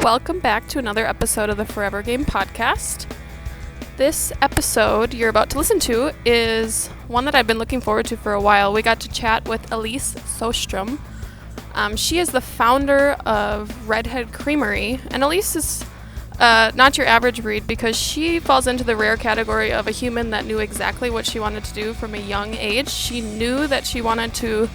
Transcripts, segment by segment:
welcome back to another episode of the Forever Game Podcast. This episode you're about to listen to is one that I've been looking forward to for a while. We got to chat with Elise Sostrom. She is the founder of Redhead Creamery, and Elise is not your average breed because she falls into the rare category of a human that knew exactly what she wanted to do from a young age. She knew that she wanted to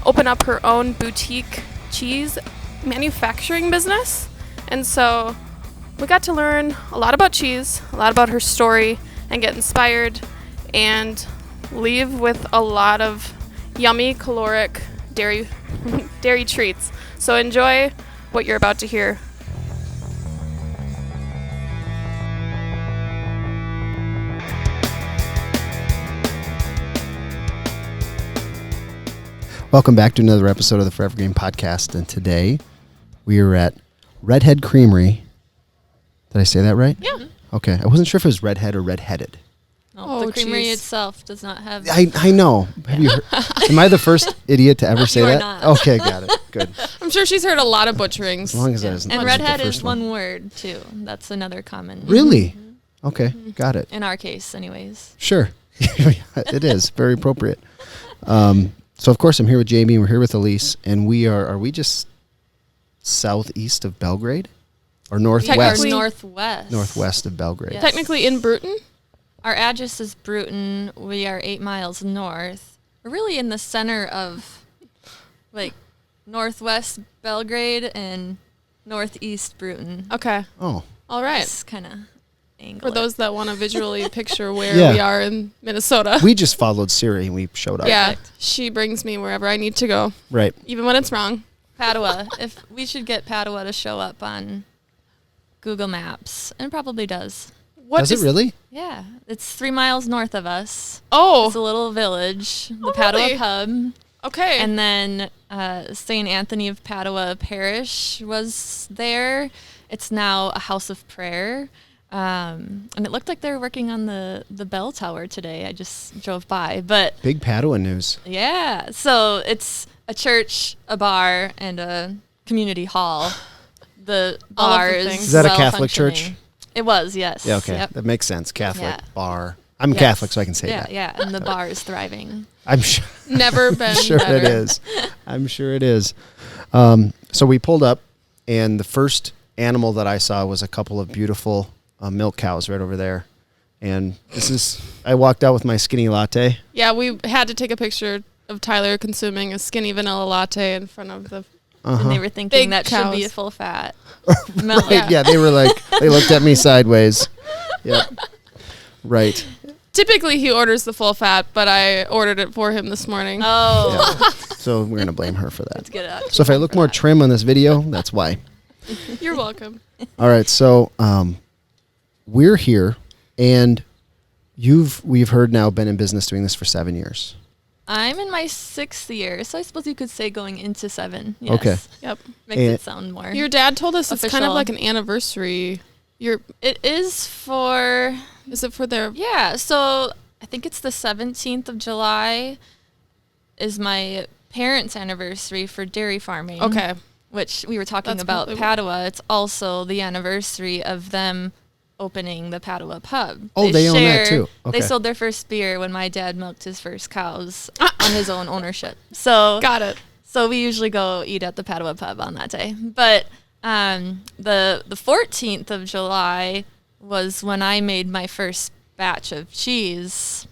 open up her own boutique cheese manufacturing business, and so we got to learn a lot about cheese, a lot about her story, and get inspired and leave with a lot of yummy, caloric dairy treats. So enjoy what you're about to hear. Welcome back to another episode of the Forever Game Podcast, and today we are at Redhead Creamery. Did I say that right? Yeah. Okay. I wasn't sure if it was Redhead or Redheaded. No, the creamery geez. itself does not have... I know. Have you heard, am I the first idiot to ever say You are that? not. Okay, got it. Good. I'm sure she's heard a lot of butcherings. As long as that isn't And the redhead first is one word, too. That's another common... Really? Okay, got it. In our case, anyways. Sure. It is. Very appropriate. So, of course, I'm here with Jamie. We're here with Elise, and are we just southeast of Belgrade? Or northwest? Technically- Northwest. Northwest of Belgrade. Yes. Technically in Bruton. Our address is Bruton. We are 8 miles north. We're really in the center of, like, northwest Belgrade and northeast Bruton. Okay. Oh. All right. It's kind of angle. For those that want to visually picture where Yeah. we are in Minnesota. We just followed Siri and we showed up. Yeah. She brings me wherever I need to go, Right. even when it's wrong. Padua. If we should get Padua to show up on Google Maps, and it probably does. What Does it is- really? Yeah, it's 3 miles north of us. Oh. It's a little village, the Oh, Padua really? Pub, Okay. and then St. Anthony of Padua Parish was there. It's now a house of prayer, and it looked like they were working on the bell tower today. I just drove by, but Big Padua news. yeah, so it's a church, a bar, and a community hall. The All of bar the is things. Is that a well Catholic church? functioning. It was, yes. Yeah, okay. Yep. That makes sense. Catholic Yeah. bar. I'm Yes. Catholic, so I can say yeah, that. Yeah, and the bar is thriving. I'm sure, Never been sure better. it is. I'm sure it is. So we pulled up, and the first animal that I saw was a couple of beautiful milk cows right over there. And I walked out with my skinny latte. Yeah, we had to take a picture of Tyler consuming a skinny vanilla latte in front of the... And they were thinking Big that should be a cows. full fat milk. Yeah. Yeah, they were like, they looked at me sideways. Yep. Right. Typically, he orders the full fat, but I ordered it for him this morning. Oh, Yeah. So we're going to blame her for that. let's get it out. So if I look more trim on this video, that's why. You're welcome. All right, so we're here, and we've heard now been in business doing this for 7 years. I'm in my 6th year, so I suppose you could say going into 7. Yes. Okay. Yep. Makes And- it sound more. Your dad told us it's kind of Official. like an anniversary. It is for... Is it for their... Yeah, so I think it's the 17th of July is my parents' anniversary for dairy farming. Okay. Which we were talking That's about completely- Padua. It's also the anniversary of them opening the Padua Pub. Oh, they own that too. They Okay. sold their first beer when my dad milked his first cows on his own ownership. So Got it. so we usually go eat at the Padua Pub on that day. But the 14th of July was when I made my first batch of cheese.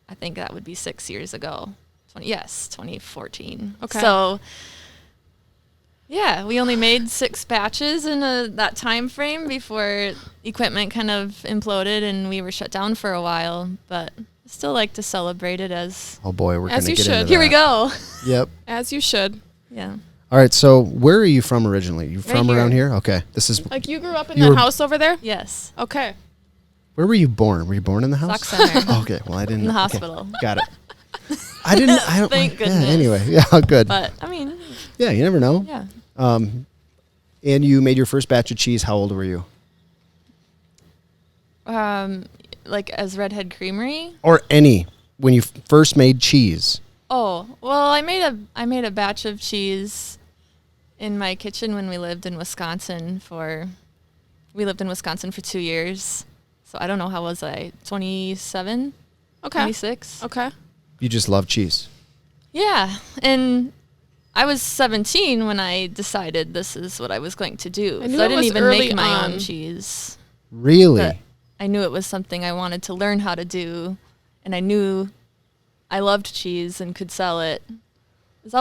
I think that would be 6 years ago. 2014. Okay. So yeah, we only made 6 batches in that time frame before equipment kind of imploded and we were shut down for a while. But I still like to celebrate it as... Oh boy, we're going As to you get should. into Here we that. go. Yep. As you should. Yeah. All right, so where are you from originally? You from here. around here? Okay. This is Like you grew up in You that were- house over there? Yes. Okay. where were you born? Were you born in the house? Sock Center. Oh, okay. Well, I didn't In the okay. hospital. Got it. I didn't. I don't. Thank yeah, goodness. anyway, yeah, good. But I mean, Yeah, you never know. yeah. And you made your first batch of cheese. How old were you? Like as Redhead Creamery. Or any when you first made cheese? Oh well, I made a batch of cheese in my kitchen when we lived in Wisconsin for 2 years. So I don't know, how was I? 27? Okay. 26? Okay. You just love cheese. Yeah. And I was 17 when I decided this is what I was going to do. I knew So I it didn't was even early make my on. own cheese. Really? But I knew it was something I wanted to learn how to do, and I knew I loved cheese and could sell it. I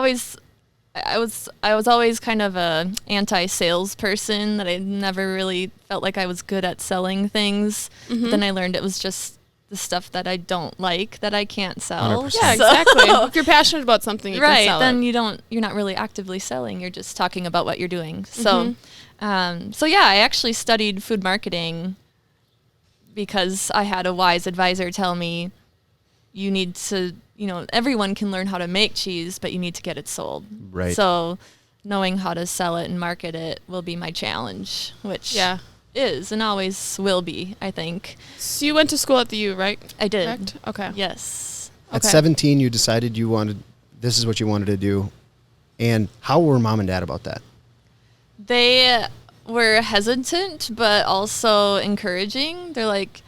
was always kind of a anti-sales person, that I never really felt like I was good at selling things. But then I learned it was just the stuff that I don't like that I can't sell. 100%. Yeah, exactly. If you're passionate about something, you Right, can sell then it. you're not really actively selling, you're just talking about what you're doing. So yeah, I actually studied food marketing because I had a wise advisor tell me, you need to, everyone can learn how to make cheese, but you need to get it sold. Right. So knowing how to sell it and market it will be my challenge, which Yeah. is and always will be, I think. So you went to school at the U, right? I did. Correct? Okay. Yes. At Okay. 17, you decided this is what you wanted to do. And how were mom and dad about that? They were hesitant, but also encouraging. They're like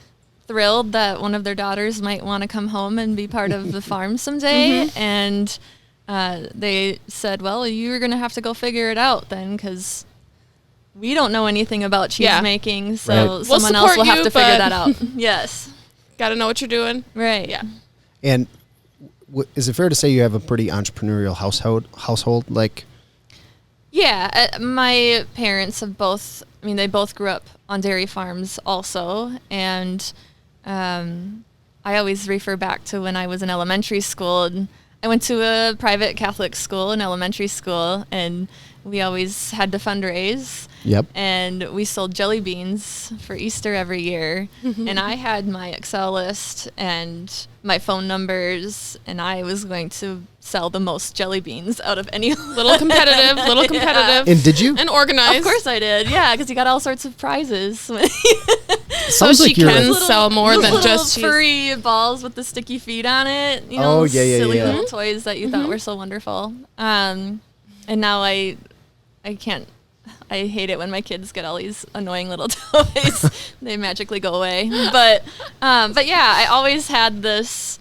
thrilled that one of their daughters might want to come home and be part of the farm someday. And they said, well, you're going to have to go figure it out then, because we don't know anything about cheese Yeah. making. So Right. We'll someone else will support have you, to figure but- that out. Yes. Got to know what you're doing. Right. Yeah. And is it fair to say you have a pretty entrepreneurial household? Like, Yeah, my parents have they both grew up on dairy farms also. And I always refer back to when I was in elementary school. And I went to a private Catholic school in elementary school, and we always had to fundraise. yep. And we sold jelly beans for Easter every year. And I had my Excel list and my phone numbers, and I was going to sell the most jelly beans out of any. Little competitive. And did you? And organized. Of course I did. Yeah, because you got all sorts of prizes. So Sounds she like you're can a- sell more Those than little just cheese. furry balls with the sticky feet on it. Oh, yeah, yeah, silly yeah. little toys that you thought were so wonderful. And now I can't. I hate it when my kids get all these annoying little toys. They magically go away. But yeah, I always had this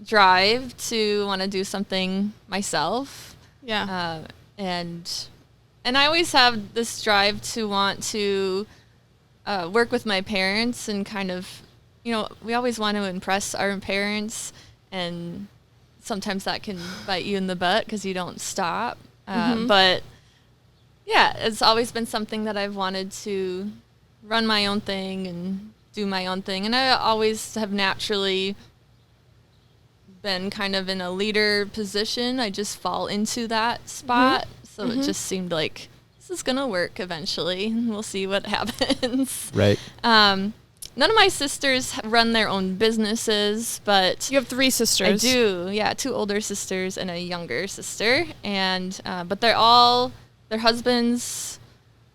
drive to want to do something myself. Yeah. And I always have this drive to want to work with my parents and kind of, we always want to impress our parents, and sometimes that can bite you in the butt because you don't stop. But yeah, it's always been something that I've wanted to run my own thing and do my own thing. And I always have naturally been kind of in a leader position. I just fall into that spot. So it just seemed like this is going to work eventually. We'll see what happens. Right. None of my sisters run their own businesses, but You have 3 sisters. I do. Yeah, 2 older sisters and a younger sister. And but their husbands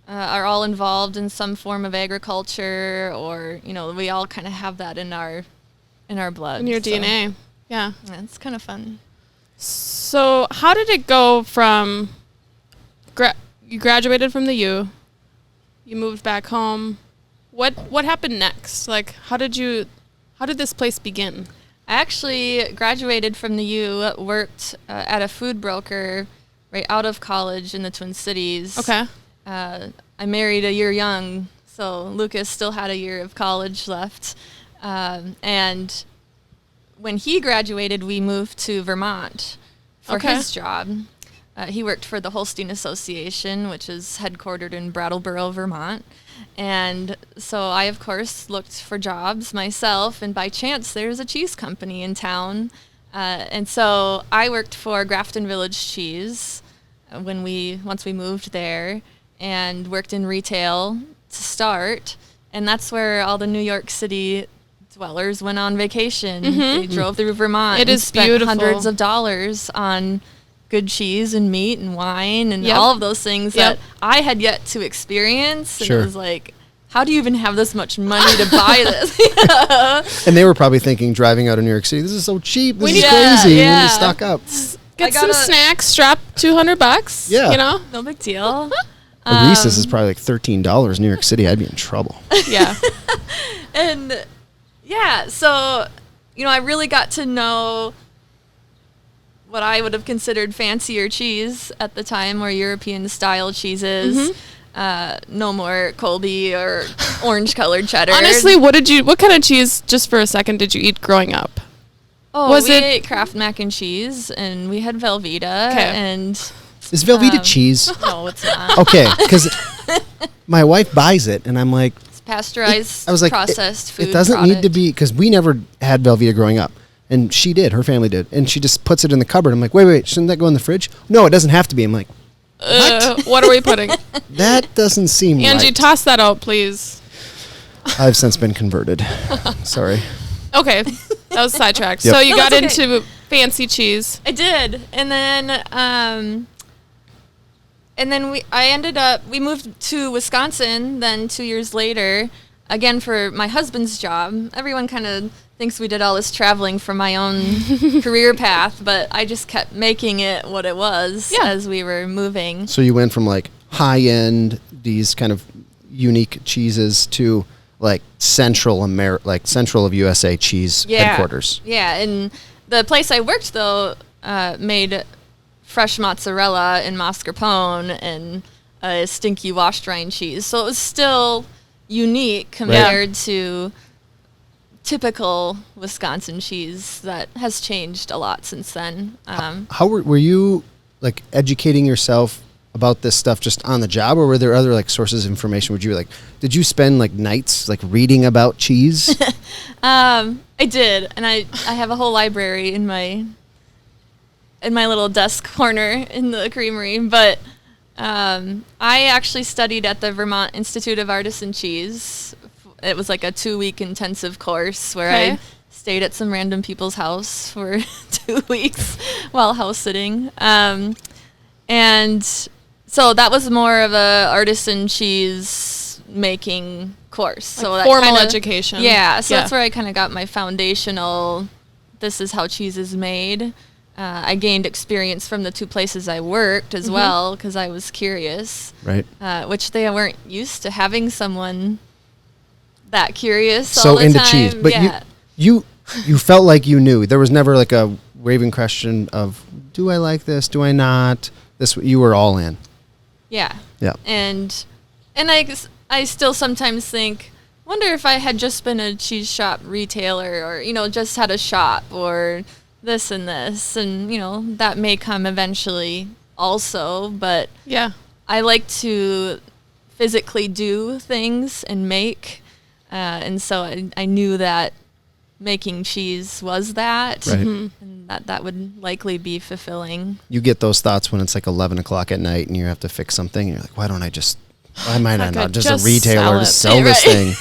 are all involved in some form of agriculture, or we all kind of have that in our blood. In your so, DNA. Yeah. Yeah, it's kind of fun. So how did it go from you graduated from the U, you moved back home. What happened next? Like, how did this place begin? I actually graduated from the U, worked at a food broker right out of college in the Twin Cities. Okay. I married a year young, so Lucas still had a year of college left. And when he graduated, we moved to Vermont for Okay. his job. He worked for the Holstein Association, which is headquartered in Brattleboro, Vermont. And so I, of course, looked for jobs myself, and by chance, there's a cheese company in town. And so I worked for Grafton Village Cheese once we moved there, and worked in retail to start. And that's where all the New York City dwellers went on vacation. They drove through Vermont. It and is spent beautiful. hundreds of dollars on good cheese and meat and wine and Yep. all of those things Yep. that I had yet to experience. And Sure. it was like, how do you even have this much money to buy this? And they were probably thinking, driving out of New York City, this is so cheap. This is need- crazy. We need yeah. to stock up. Get some snacks, drop $200. Yeah. You know? No big deal. A Reese's is probably like $13 in New York City. I'd be in trouble. Yeah. And yeah, so, I really got to know what I would have considered fancier cheese at the time, or European style cheeses. No more Colby or orange colored cheddar. Honestly, what kind of cheese, just for a second, did you eat growing up? Oh, we ate Kraft mac and cheese, and we had Velveeta. And is Velveeta cheese? No, it's not. Okay, because my wife buys it, and I'm like, It's pasteurized, I was like, processed food. It doesn't product. need to be, because we never had Velveeta growing up. And she did, her family did. And she just puts it in the cupboard. I'm like, wait, shouldn't that go in the fridge? No, it doesn't have to be. I'm like, What are we putting? that doesn't seem Angie, right. toss that out, please. I've since been converted. Sorry. Okay, that was sidetracked. Yep. So you No, got it's okay. into fancy cheese. I did, and then we moved to Wisconsin. Then 2 years later, again for my husband's job. Everyone kind of thinks we did all this traveling for my own career path, but I just kept making it what it was as we were moving. So you went from like high end, these kind of unique cheeses to like central of USA cheese headquarters. Yeah, and the place I worked though made fresh mozzarella and mascarpone and a stinky washed rind cheese. So it was still unique compared to typical Wisconsin cheese that has changed a lot since then. How were you like educating yourself about this stuff just on the job, or were there other like sources of information? Did you spend like nights like reading about cheese? I did, and I have a whole library in my little desk corner in the creamery. But I actually studied at the Vermont Institute of Artisan Cheese. It was like a 2-week intensive course where I stayed at some random people's house for 2 weeks while house sitting. And so that was more of a artisan cheese making course. Like so that formal kinda, education. Yeah, so that's where I kind of got my foundational, this is how cheese is made. I gained experience from the 2 places I worked as well because I was curious. Right. Which they weren't used to having someone that curious So all the into time. cheese, but you felt like you knew. There was never like a waving question of, do I like this? Do I not? You were all in. Yeah. Yeah. And I still sometimes think, wonder if I had just been a cheese shop retailer or, just had a shop or this and this. And, that may come eventually also. But Yeah. I like to physically do things and make. And so I knew that making cheese was that. Right. And that would likely be fulfilling. You get those thoughts when it's like 11 o'clock at night and you have to fix something. And you're like, why might I not just a retailer to sell this thing?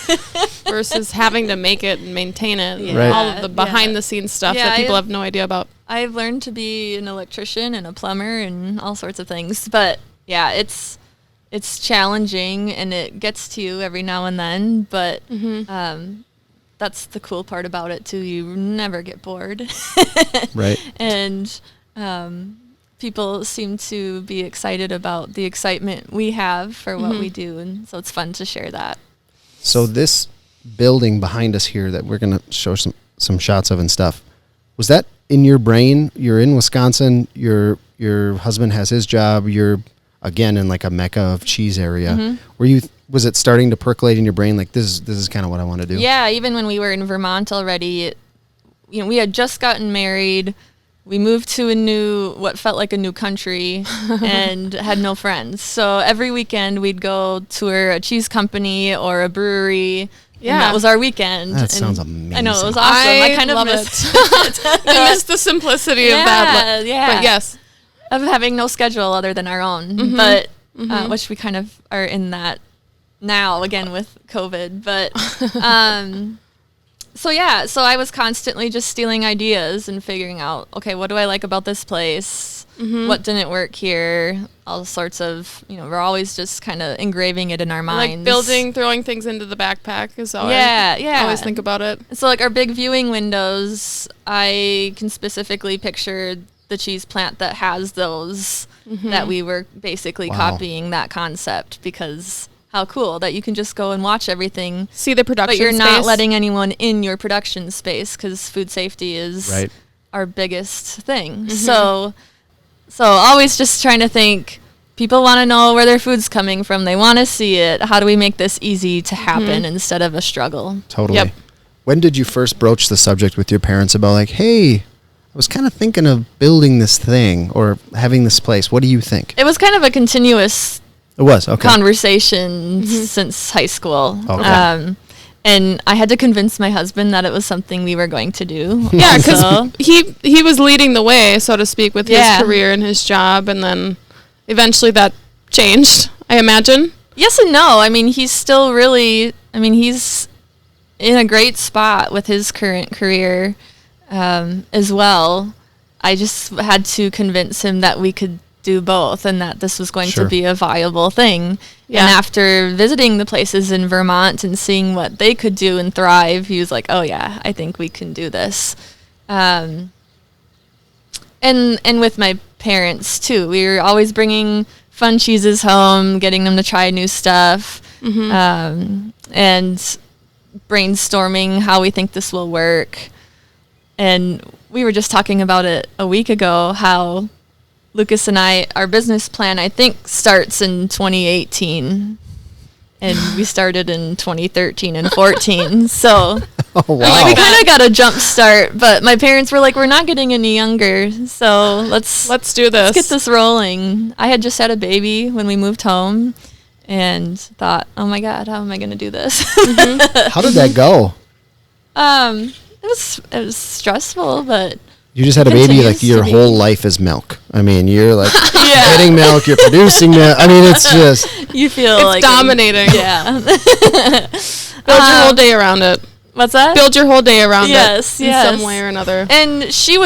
Versus having to make it and maintain it. And Right. all of the behind the scenes stuff that people have no idea about. I've learned to be an electrician and a plumber and all sorts of things. But yeah, it's challenging and it gets to you every now and then. But that's the cool part about it too. You never get bored. Right. And people seem to be excited about the excitement we have for what we do. And so it's fun to share that. So this building behind us here that we're going to show some shots of and stuff, was that in your brain? You're in Wisconsin, your husband has his job, you're again in like a mecca of cheese area. Was it starting to percolate in your brain like this is kind of what I want to do? Yeah, even when we were in Vermont already, we had just gotten married. We moved to what felt like a new country and had no friends. So every weekend we'd go tour a cheese company or a brewery. Yeah. And that was our weekend. That sounds amazing. I know, it was awesome. I kind of love missed I missed the simplicity of that. Yeah. But yes. Of having no schedule other than our own. But which we kind of are in that now again with COVID. But so I was constantly just stealing ideas and figuring out, okay, what do I like about this place? What didn't work here? All sorts of, we're always just kind of engraving it in our minds. Like throwing things into the backpack is how I always think about it. So like our big viewing windows, I can specifically picture the cheese plant that has those, that we were basically Wow. copying that concept, because how cool that you can just go and watch everything, See the production but you're not space. letting anyone in your production space, because food safety is Right. our biggest thing. So always just trying to think, people want to know where their food's coming from. They want to see it. How do we make this easy to happen instead of a struggle? Totally. Yep. When did you first broach the subject with your parents about like, hey, I was kind of thinking of building this thing or having this place. What do you think? It was kind of a continuous It was. Okay. conversation since high school. Okay. And I had to convince my husband that it was something we were going to do. Yeah, because also. he was leading the way, so to speak, with Yeah. his career and his job, and then eventually that changed, I imagine. Yes and no. I mean, he's still really, he's in a great spot with his current career as well. I just had to convince him that we could do both and that this was going Sure. to be a viable thing. Yeah. And after visiting the places in Vermont and seeing what they could do and thrive, he was like, oh yeah, I think we can do this. And with my parents too, we were always bringing fun cheeses home, getting them to try new stuff, and brainstorming how we think this will work. And we were just talking about it a week ago, how Lucas and I, our business plan, I think, starts in 2018. And we started in 2013 and 14. So Oh, wow. like, we kind of got a jump start. But my parents were like, we're not getting any younger. So let's Do this. get this rolling. I had just had a baby when we moved home and thought, oh my God, how am I going to do this? How did that go? It was stressful, but You just had a baby, like Continues to your be. whole life is milk. I mean, you're like getting milk, you're producing milk. I mean, it's just, you feel It's like dominating. Yeah. Build your whole day around it. What's that? Build your whole day around Yes, it in yes. some way or another. And Lucy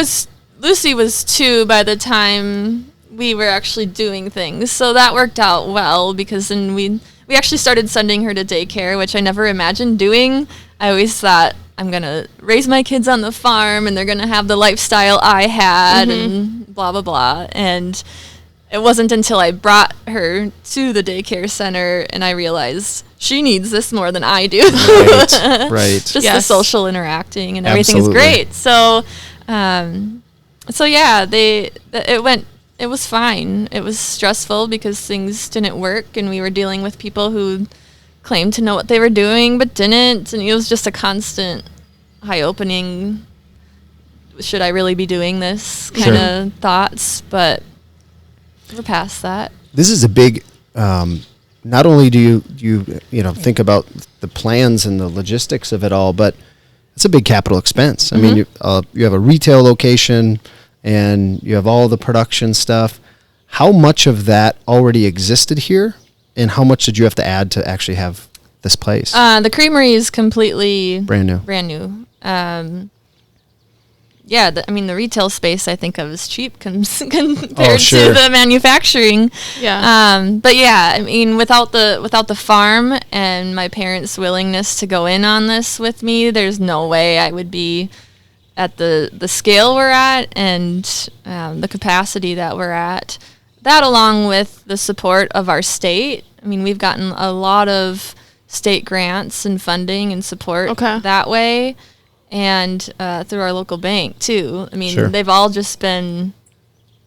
was 2 by the time we were actually doing things. So that worked out well, because then we actually started sending her to daycare, which I never imagined doing. I always thought, I'm going to raise my kids on the farm and they're going to have the lifestyle I had and blah, blah, blah. And it wasn't until I brought her to the daycare center and I realized she needs this more than I do. right. Just the Yes. social interacting and everything is Absolutely. great. So, yeah, it was fine. It was stressful because things didn't work and we were dealing with people who claimed to know what they were doing but didn't, and it was just a constant eye-opening, should I really be doing this kind of thoughts, but we're past that. This is a big, not only do you think about the plans and the logistics of it all, but it's a big capital expense. I mean, you have a retail location and you have all the production stuff. How much of that already existed here, and how much did you have to add to actually have this place? The creamery is completely Brand new. Brand new. Yeah, the retail space I think of as cheap compared sure. to the manufacturing. Yeah. But yeah, I mean, without the farm and my parents' willingness to go in on this with me, there's no way I would be at the scale we're at and the capacity that we're at. That, along with the support of our state. I mean, we've gotten a lot of state grants and funding and support that way, and through our local bank too. I mean, Sure. they've all just been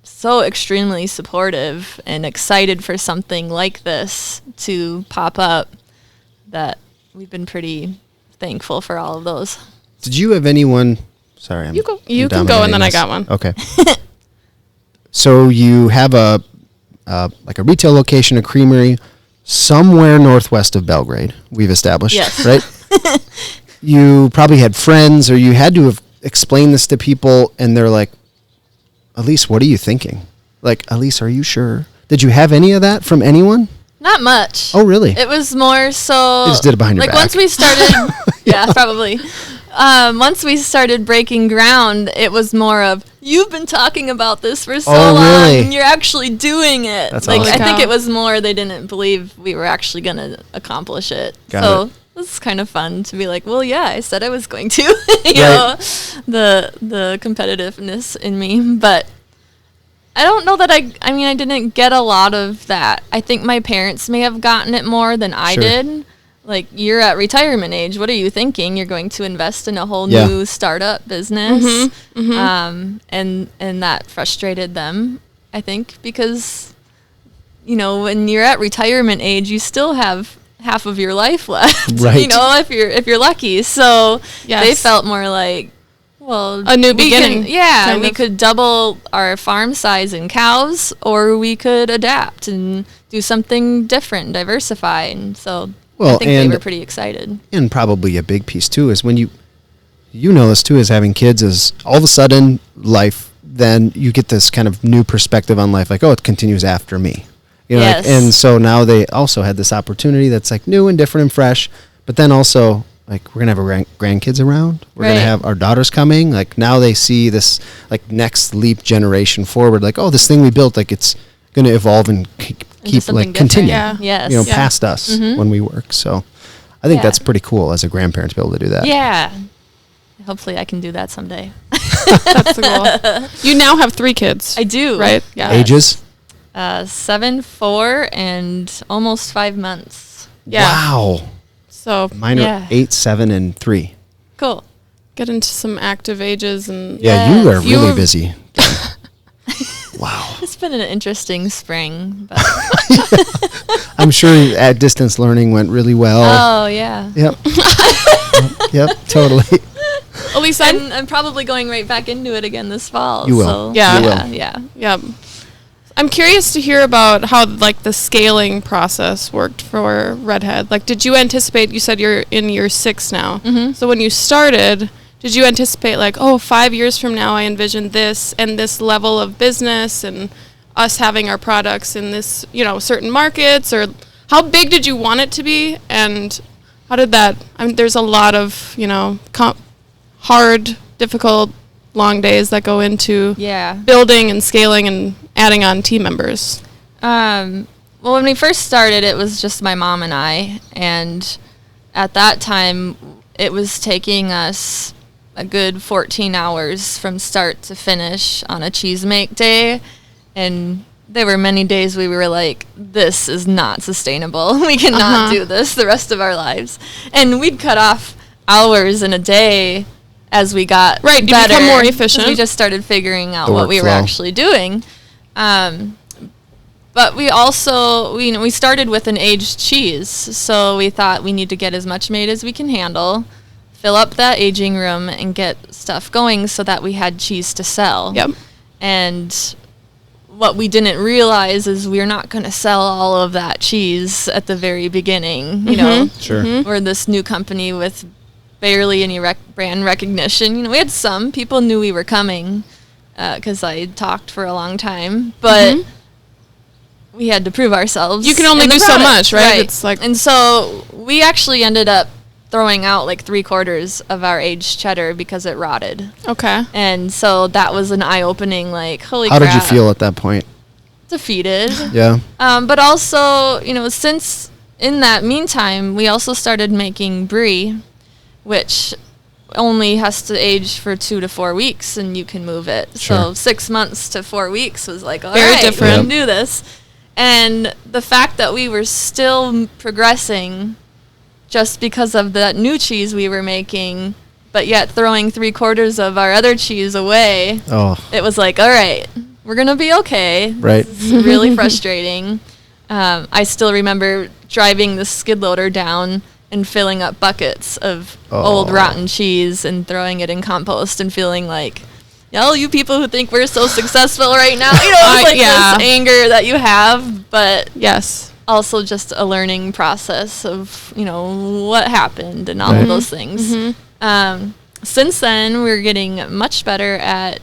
so extremely supportive and excited for something like this to pop up, that we've been pretty thankful for all of those. Did you have anyone? Sorry, I'm You can go, dominating and then I this. got one. Okay. So you have a retail location, a creamery, somewhere northwest of Belgrade. We've established, Yes. right? You probably had friends, or you had to have explained this to people, and they're like, "Elise, what are you thinking? Like, Elise, are you sure?" Did you have any of that from anyone? Not much. Oh, really? It was more so. They just did it behind your back. Once we started, yeah, probably. Once we started breaking ground, it was more of, you've been talking about this for so Oh, long, really? and you're actually doing it. That's like, awesome. I think Cow. it was more they didn't believe we were actually going to accomplish it. Got so it. it's kind of fun to be like, well, yeah, I said I was going to. You know, the competitiveness in me, but I don't know that I mean, I didn't get a lot of that. I think my parents may have gotten it more than I Sure. did. Like, you're at retirement age. What are you thinking? You're going to invest in a whole Yeah. new startup business. And that frustrated them, I think, because, you know, when you're at retirement age, you still have half of your life left, you Right. know, if you're lucky. So Yes. they felt more like, well, A new we beginning, can, we of. could double our farm size in cows, or we could adapt and do something different, diversify. And so I Well, think they and- were pretty excited. And probably a big piece too is when you know this too, is having kids is all of a sudden life, then you get this kind of new perspective on life, like, oh, it continues after me. You know, like, Yes. and so now they also had this opportunity that's like new and different and fresh, but then also like we're gonna have our grandkids around. We're Right. gonna have our daughters coming. Like now they see this like next leap generation forward. Like, oh, this thing we built, like it's gonna evolve and keep something like different. continue. Yeah. Yes. You know, Yeah. past us Mhm. when we work. So I think Yeah. that's pretty cool as a grandparent to be able to do that. Yeah. Hopefully I can do that someday. That's the goal. You now have 3 kids. I do. Right? Yeah. Yes. Ages? 7, 4, and almost 5 months. Yeah. Wow. So Mine are Yeah. 8, 7, and 3. Cool. get into some active ages and Yeah, you are Yes. really You- busy. Wow. It's been an interesting spring, but I'm sure at distance learning went really well. oh yeah. Yep. Yep, totally. Elise, I'm And I'm probably going right back into it again this fall. You will. So, Yeah. You will. Yeah. yeah. I'm curious to hear about how like the scaling process worked for Redhead. Like, did you anticipate? You said you're in year 6 now. Mhm. So when you started, did you anticipate like, oh, 5 years from now, I envision this and this level of business and us having our products in this, you know, certain markets? Or how big did you want it to be? And how did that? I mean, there's a lot of, you know, hard, difficult, long days that go into Yeah. building and scaling and adding on team members. Well, when we first started, it was just my mom and I, and at that time, it was taking us a good 14 hours from start to finish on a cheese make day, and there were many days we were like, this is not sustainable. We cannot do this the rest of our lives. And we'd cut off hours in a day as we got Right, you better. become more 'cause efficient. We just started figuring out The what we were workflow. actually doing. But we also, we started with an aged cheese, so we thought we need to get as much made as we can handle, fill up that aging room, and get stuff going so that we had cheese to sell. Yep. And what we didn't realize is we're not going to sell all of that cheese at the very beginning. You know, Sure. we're this new company with barely any brand recognition. You know, we had some people knew we were coming because I talked for a long time, but we had to prove ourselves. You can only in the do so product. much, right? It's like- and so we actually ended up throwing out like 3/4 of our aged cheddar because it rotted. Okay. And so that was an eye-opening, like, holy How crap. did you feel at that point? Defeated. Yeah. But also, you know, since in that meantime, we also started making brie, which only has to age for 2 to 4 weeks and you can move it. So Sure. 6 months to 4 weeks was like, all Very right, different. we can do this. And the fact that we were still progressing just because of that new cheese we were making, but yet throwing 3/4 of our other cheese away, Oh, it was like, all right, we're going to be okay. right. It's really frustrating. I still remember driving the skid loader down and filling up buckets of old Oh. rotten cheese and throwing it in compost and feeling like, all you people who think we're so successful right now, you know, it's like yeah. this anger that you have, but Yes. also just a learning process of, you know, what happened and all Right. of those things. Since then, we're getting much better at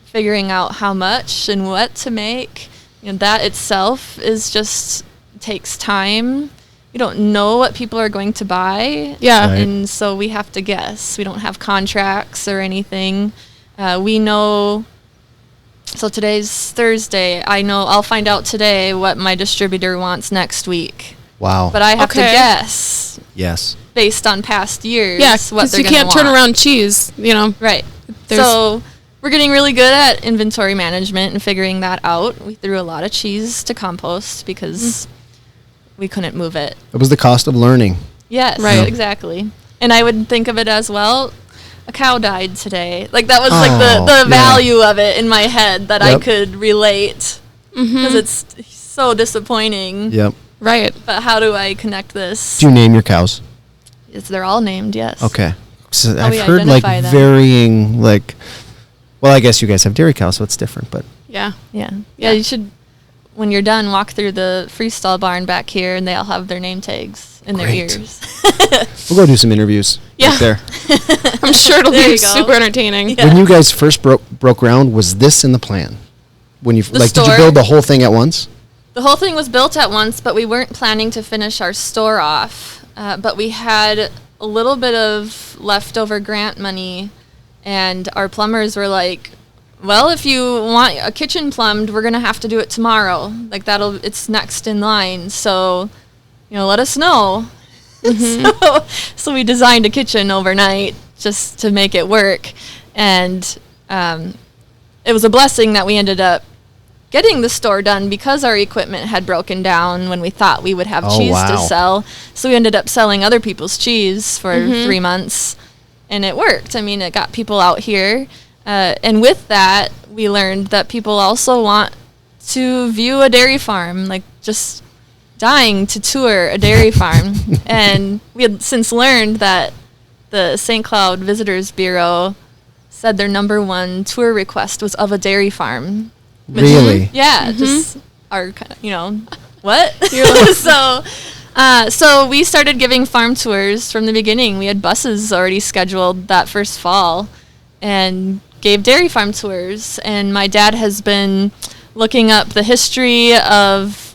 figuring out how much and what to make. You know, that itself is just takes time. You don't know what people are going to buy. Yeah. Right. And so we have to guess. We don't have contracts or anything. We know. So today's Thursday. I know I'll find out today what my distributor wants next week. Wow. But I have to Okay. guess yes. based on past years. Yeah, what because they're you gonna can't turn want. around cheese, you know. Right. There's- So we're getting really good at inventory management and figuring that out. We threw a lot of cheese to compost because we couldn't move it. It was the cost of learning. Yes, Right. exactly. And I would think of it as, well, a cow died today. Like, that was Oh, like the yeah. value of it in my head that I Yep. could relate, Mm-hmm. because it's so disappointing. Yep. Right. But how do I connect this? Do you name your cows? They're all named, yes. Okay. So How I've we heard like identify them. varying like. Well, I guess you guys have dairy cows, so it's different. But Yeah. Yeah. Yeah, you should, when you're done, walk through the freestyle barn back here, and they all have their name tags in their Great. ears. we'll go do some interviews. Yeah. Right there. I'm sure it'll There be you go. super entertaining. Yeah. When you guys first broke ground, was this in the plan? When you The like, did you store? build the whole thing at once? The whole thing was built at once, but we weren't planning to finish our store off. But we had a little bit of leftover grant money, and our plumbers were like, well, if you want a kitchen plumbed, we're going to have to do it tomorrow. Like, it's next in line. So, let us know. So we designed a kitchen overnight just to make it work. And it was a blessing that we ended up getting the store done because our equipment had broken down when we thought we would have Oh, cheese wow. to sell. So we ended up selling other people's cheese for Mm-hmm. 3 months, and it worked. I mean, it got people out here. And with that, we learned that people also want to view a dairy farm, like just dying to tour a dairy farm. And we had since learned that the St. Cloud Visitors Bureau said their number one tour request was of a dairy farm. Really? Yeah, just our, what? You're like- So we started giving farm tours from the beginning. We had buses already scheduled that first fall and gave dairy farm tours. And my dad has been looking up the history of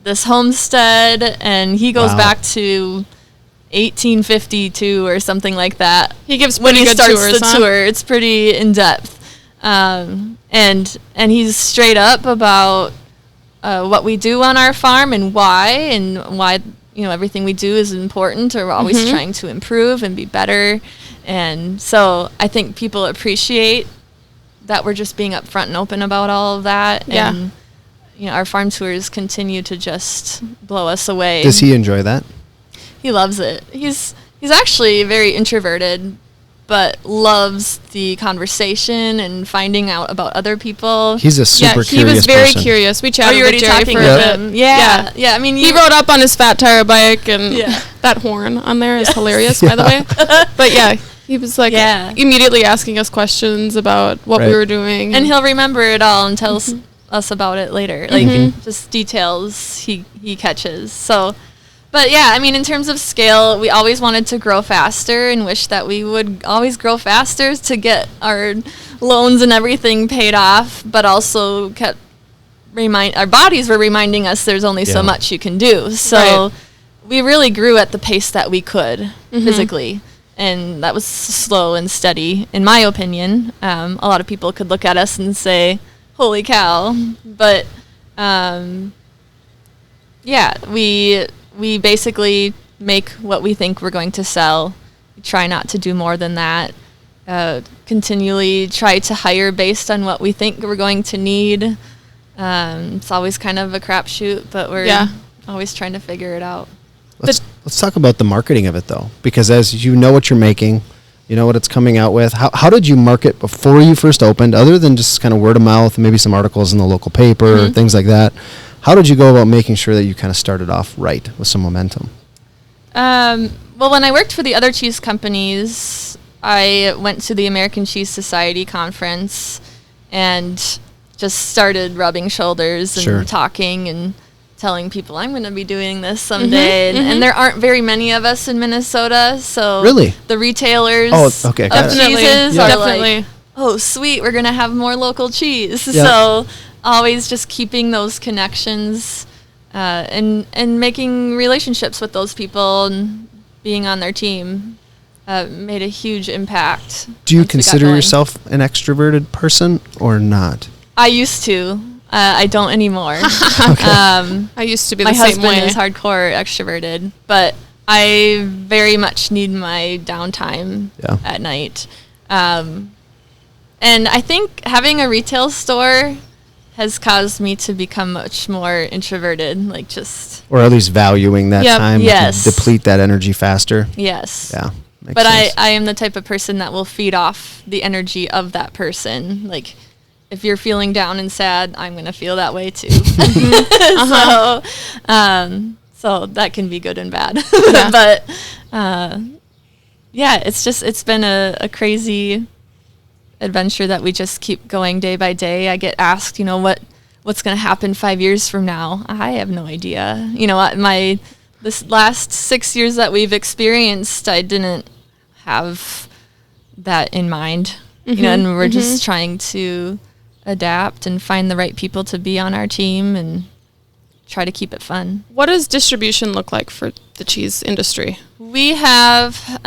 this homestead, and he goes Wow. back to 1852 or something like that. He gives When pretty he good starts tours, the huh? tour, it's pretty in depth. And he's straight up about what we do on our farm and why everything we do is important, or we're always Mm-hmm. trying to improve and be better. And so I think people appreciate that we're just being upfront and open about all of that. Yeah. And our farm tours continue to just blow us away. Does he enjoy that? He loves it. He's actually very introverted, but loves the conversation and finding out about other people. He's a super Yeah, he curious was very person. curious. We Are chatted you with already Jerry talking for with a bit. him? Yeah. I mean, He rode up on his fat tire bike, and Yeah. that horn on there is hilarious, by the way. But yeah, he was like Yeah. immediately asking us questions about what we Right. were doing. and he'll remember it all and tell us about it later. Like Mhm. just details he catches. So, but yeah, I mean, in terms of scale, we always wanted to grow faster and wish that we would always grow faster to get our loans and everything paid off, but also kept our bodies were reminding us there's only Yeah. so much you can do. So Right. we really grew at the pace that we could Mhm. physically. And that was slow and steady, in my opinion. A lot of people could look at us and say, holy cow. But, yeah, we basically make what we think we're going to sell. We try not to do more than that. Continually try to hire based on what we think we're going to need. It's always kind of a crapshoot, but we're Yeah. always trying to figure it out. Let's talk about the marketing of it though, because as you know what you're making, you know what it's coming out with. How did you market before you first opened, other than just kind of word of mouth and maybe some articles in the local paper or things like that? How did you go about making sure that you kind of started off right with some momentum? Well, when I worked for the other cheese companies, I went to the American Cheese Society conference and just started rubbing shoulders and Sure. talking and telling people I'm going to be doing this someday. And there aren't very many of us in Minnesota, so Really? the retailers Oh, okay, got of it. Definitely. cheeses Yeah. are Definitely. like, oh, sweet, we're going to have more local cheese. Yeah. So always just keeping those connections and making relationships with those people and being on their team made a huge impact. Do you once we got consider going. yourself an extroverted person or not? I used to. I don't anymore. I used to be My the same husband way. is hardcore extroverted, but I very much need my downtime Yeah. at night. And I think having a retail store has caused me to become much more introverted, like just Or at least valuing that Yep. time Yes. to deplete that energy faster. yes. Yeah. Makes But sense. I am the type of person that will feed off the energy of that person. Like, if you're feeling down and sad, I'm gonna feel that way too. So that can be good and bad. Yeah. But yeah, it's been a crazy adventure that we just keep going day by day. I get asked, what's gonna happen 5 years from now? I have no idea. This last 6 years that we've experienced, I didn't have that in mind. And we're just trying to adapt and find the right people to be on our team and try to keep it fun. What does distribution look like for the cheese industry? We have,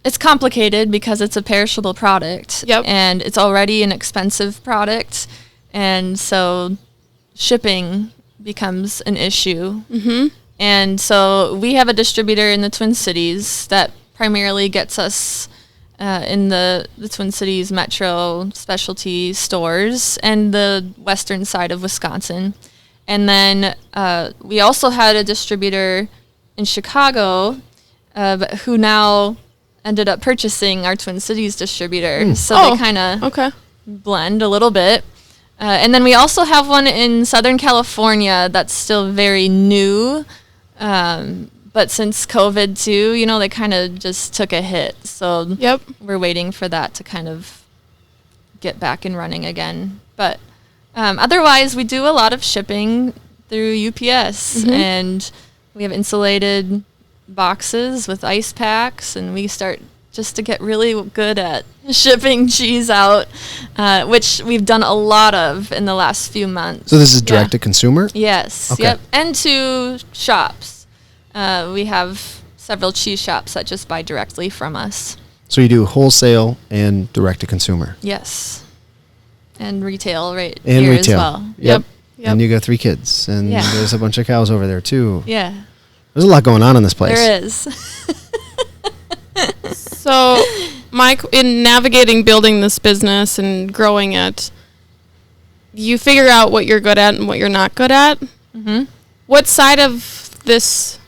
it's complicated because it's a perishable product. Yep. And it's already an expensive product. And so shipping becomes an issue. Mm-hmm. And so we have a distributor in the Twin Cities that primarily gets us in the Twin Cities metro specialty stores and the western side of Wisconsin. And then we also had a distributor in Chicago who now ended up purchasing our Twin Cities distributor. So they kind of Okay. blend a little bit. And then we also have one in Southern California that's still very new. But since COVID too, they kind of just took a hit. So Yep. we're waiting for that to kind of get back and running again. But otherwise, we do a lot of shipping through UPS. And we have insulated boxes with ice packs. And we start just to get really good at shipping cheese out, which we've done a lot of in the last few months. So this is direct to consumer? Yes. Okay. Yep. And to shops. We have several cheese shops that just buy directly from us. So you do wholesale and direct to consumer. Yes. And retail right And here retail. as well. Yep. Yep. And you got 3 kids. And Yeah. there's a bunch of cows over there too. Yeah. There's a lot going on in this place. There is. So, Mike, in navigating building this business and growing it, you figure out what you're good at and what you're not good at. Mm-hmm. What side of this,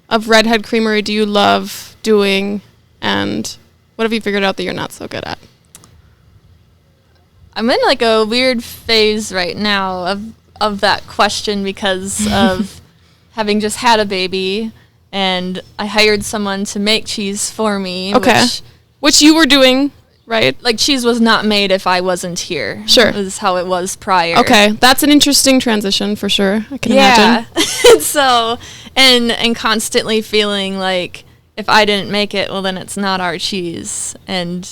of Redhead Creamery, do you love doing, and what have you figured out that you're not so good at? I'm in like a weird phase right now of that question because of having just had a baby, and I hired someone to make cheese for me. Okay. Which you were doing, right? Like, cheese was not made if I wasn't here. Sure. Is how it was prior. Okay, that's an interesting transition for sure. I can imagine. So, and constantly feeling like if I didn't make it, well, then it's not our cheese. And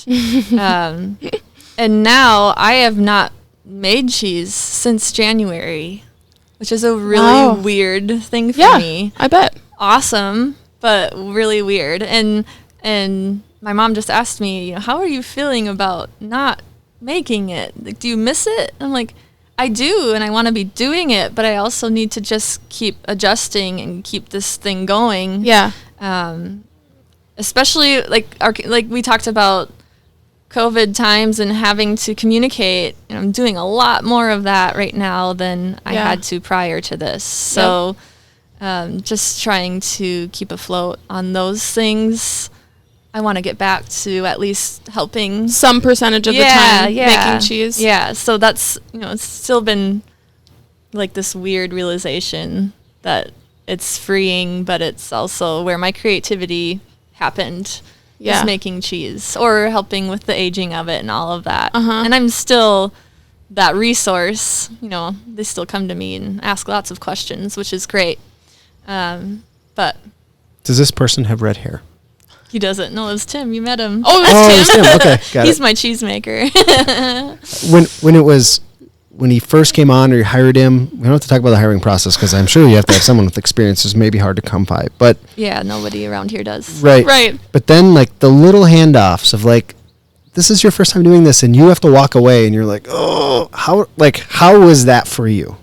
and now I have not made cheese since January, which is a really Wow. weird thing for Yeah, me. I bet. Awesome, but really weird. And my mom just asked me, how are you feeling about not making it? Like, do you miss it? I'm like, I do, and I want to be doing it, but I also need to just keep adjusting and keep this thing going. Yeah. Especially like we talked about COVID times and having to communicate. And I'm doing a lot more of that right now than I Yeah. had to prior to this. So just trying to keep afloat on those things. I want to get back to at least helping Some percentage of the time making cheese. Yeah, so that's, it's still been like this weird realization that it's freeing, but it's also where my creativity happened. Yeah. Is making cheese or helping with the aging of it and all of that. Uh-huh. And I'm still that resource. They still come to me and ask lots of questions, which is great. But Does this person have red hair? he doesn't. No, it's Tim. You met him. Oh, Oh, it's it's Tim. him. Okay, got He's it. my cheesemaker. When he first came on or you hired him, we don't have to talk about the hiring process because I'm sure you have to have someone with experience who's maybe hard to come by. But Yeah, nobody around here does. right. Right. But then like the little handoffs of like, this is your first time doing this and you have to walk away and you're like, oh, how was that for you?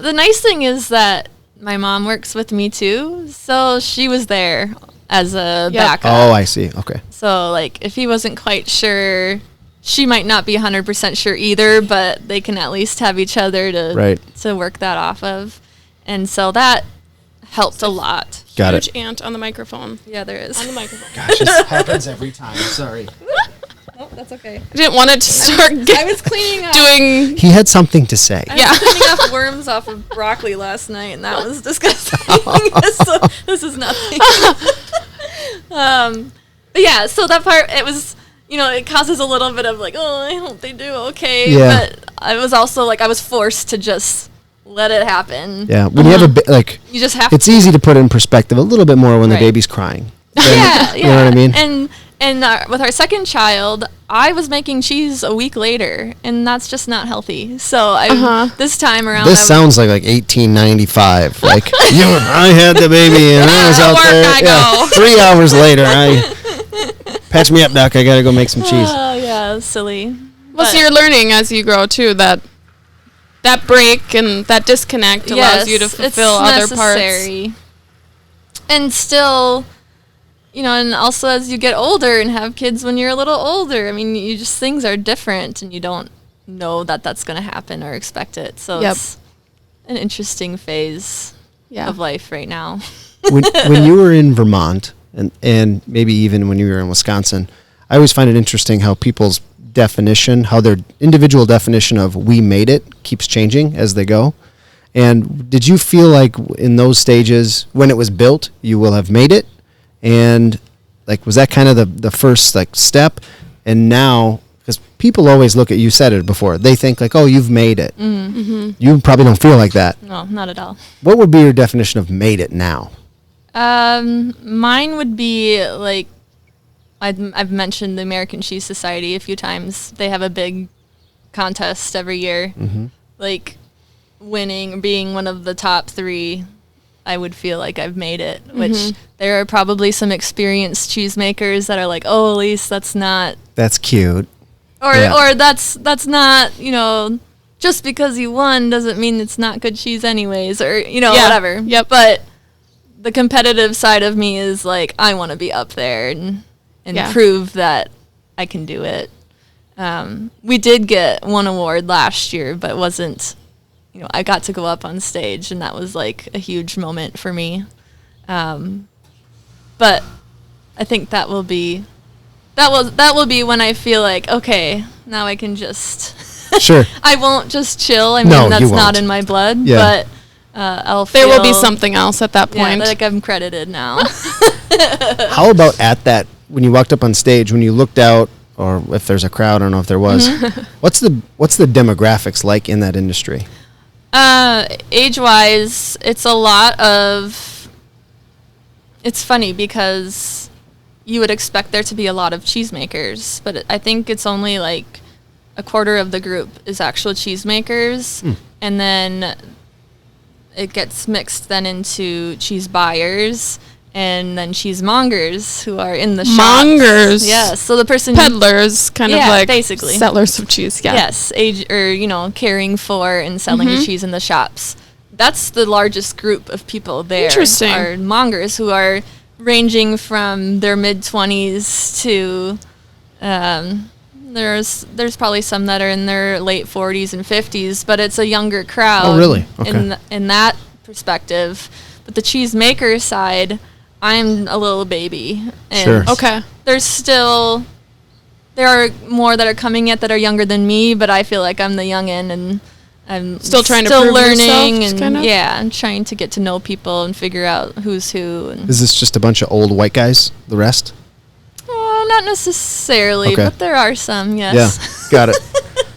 The nice thing is that my mom works with me too, so she was there as a Yep. backup. Oh, I see. Okay. So like if he wasn't quite sure she might not be 100% sure either, but they can at least have each other to work that off of. And so that helped a lot. Got Huge it. ant on the microphone. Yeah, there is. On the microphone. Gosh, this happens every time. Sorry. Oh, that's okay. I didn't want it to start I was cleaning up. doing. He had something to say. I Yeah. was cleaning off worms off of broccoli last night, and that was disgusting. So this is nothing. But yeah, so that part, it was, it causes a little bit of like, oh, I hope they do okay. Yeah. But I was also like, I was forced to just let it happen. Yeah, when you have You just have it's easy to put in perspective a little bit more when the Right. baby's crying. Yeah, You know what I mean? And with our second child, I was making cheese a week later, and that's just not healthy. So this time around, This sounds like 1895. Like I had the baby and I was out Work there. I go. 3 hours later, patch me up, Doc. I gotta go make some cheese. Oh yeah, silly. Well, so But- you're learning as you grow too that break and that disconnect allows you to Yes, fulfill it's other parts. necessary. And still, and also as you get older and have kids when you're a little older, I mean, things are different and you don't know that that's going to happen or expect it. So Yep. it's an interesting phase Yeah. of life right now. when you were in Vermont and maybe even when you were in Wisconsin, I always find it interesting how people's definition, how their individual definition of "we made it" keeps changing as they go. And did you feel like in those stages when it was built, you will have made it? And was that kind of the first step? And now, because people always look at, you said it before, they think like, oh, you've made it. Mm-hmm. You probably don't feel like that. No, not at all. What would be your definition of made it now? Mine would be like, I've mentioned the American Cheese Society a few times. They have a big contest every year. Mm-hmm. Like winning, being one of the top 3, I would feel like I've made it. Which there are probably some experienced cheesemakers that are like, oh, Elise, that's not, That's cute. or Yeah. or that's not, just because you won doesn't mean it's not good cheese anyways, or Yeah. whatever. Yep. But the competitive side of me is like, I want to be up there and Yeah. prove that I can do it. We did get one award last year, but it wasn't, I got to go up on stage, and that was like a huge moment for me. But I think that will be when I feel like, okay, now I can just Sure. I won't just chill. I mean, No, you that's not won't. in my blood, Yeah. but I'll feel There will be something else at that yeah, point. like I'm credited now. How about at that, when you walked up on stage, when you looked out, or if there's a crowd, I don't know if there was, what's the demographics like in that industry? Age-wise, it's a lot of. It's funny because you would expect there to be a lot of cheesemakers, but I think it's only like a quarter of the group is actual cheesemakers, and then it gets mixed then into cheese buyers and then cheesemongers who are in the shops. Mongers. Yes, so the person Peddlers, kind of Yeah, like basically. settlers of cheese. Yeah. Yes, caring for and selling the cheese in the shops. That's the largest group of people there. Interesting. Are mongers who are ranging from their mid-20s to there's probably some that are in their late 40s and 50s, but it's a younger crowd. Oh, really? Okay. In that perspective. But the cheesemaker side, I'm a little baby. And Sure. Okay. there are more that are coming yet that are younger than me, but I feel like I'm the youngin' and I'm Still trying to prove learning yourself, and kind of? yeah, I'm trying to get to know people and figure out who's who. And Is this just a bunch of old white guys, the rest? oh, not necessarily, Okay. but there are some. Yes. Yeah, got it.